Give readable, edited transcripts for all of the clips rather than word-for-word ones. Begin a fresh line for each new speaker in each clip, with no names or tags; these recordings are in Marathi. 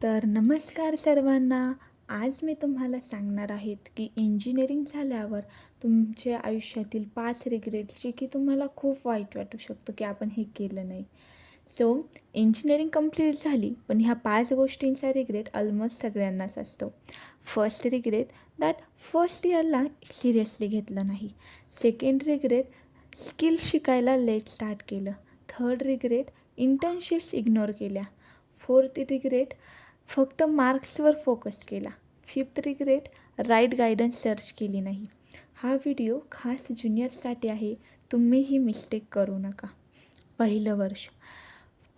तर नमस्कार सर्वांना. आज मी तुम्हाला सांगणार आहेत की इंजिनिअरिंग झाल्यावर तुमच्या आयुष्यातील 5 रिग्रेट्स जे की तुम्हाला खूप वाईट वाटू शकतं की आपण हे केलं नाही. सो इंजिनिअरिंग कंप्लीट झाली पण ह्या 5 गोष्टींचा रिग्रेट ऑलमोस्ट सगळ्यांनाच असतो. फर्स्ट रिग्रेट दॅट फर्स्ट इयरला सिरियसली घेतलं नाही. सेकंड रिग्रेट स्किल शिकायला लेट स्टार्ट केलं. थर्ड रिग्रेट इंटर्नशिप्स इग्नोर केल्या. फोर्थ रिग्रेट फक्त मार्क्सवर फोकस केला. Fifth regret right guidance search केली नाही. हा व्हिडिओ खास ज्युनियर्ससाठी आहे. तुम्ही ही मिस्टेक करू नका. पहिलं वर्ष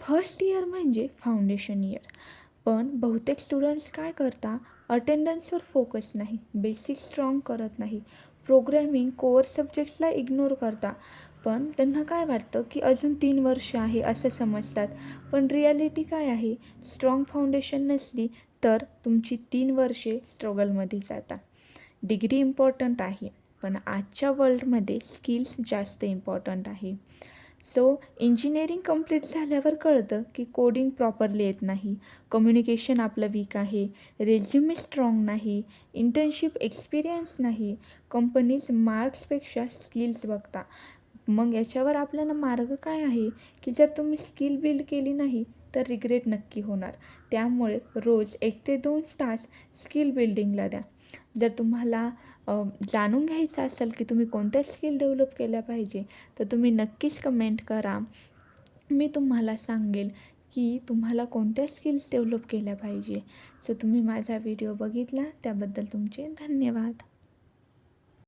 फर्स्ट इयर म्हणजे फाउंडेशन इयर. पण बहुतेक स्टुडंट्स काय करता, अटेंडन्सवर फोकस नाही, बेसिक स्ट्रॉंग करत नाही, प्रोग्रॅमिंग कोअर सब्जेक्ट्सला इग्नोर करता. पण त्यांना काय वाटतं की अजून 3 वर्ष आहे असं समजतात. पण रिॲलिटी काय आहे, स्ट्रॉंग फाउंडेशन नसली तर तुमची 3 वर्षे स्ट्रगलमध्ये जातात. डिग्री इम्पॉर्टंट आहे पण आजच्या वर्ल्डमध्ये स्किल्स जास्त इम्पॉर्टंट आहे. सो इंजिनिअरिंग कंप्लीट झाल्यावर कळतं की कोडिंग प्रॉपरली येत नाही, कम्युनिकेशन आपलं वीक आहे, रेझ्युमे स्ट्रॉंग नाही, इंटर्नशिप एक्सपिरियन्स नाही, कंपनीज मार्क्सपेक्षा स्किल्स बघता. मग याच्यावर आपल्याला मार्ग काय आहे की जर तुम्ही स्किल बिल्ड केली नाही तर रिग्रेट नक्की होणार. त्यामुळे रोज 1 ते 2 तास स्किल बिल्डिंगला द्या. जर तुम्हाला जाणून घ्यायचं असेल की तुम्ही कोणत्या स्किल डेव्हलप केल्या पाहिजे तर तुम्ही नक्कीच कमेंट करा. मी तुम्हाला सांगेल की तुम्हाला कोणत्या स्किल्स डेव्हलप केल्या पाहिजे. सो तुम्ही माझा व्हिडिओ बघितला त्याबद्दल तुमचे धन्यवाद.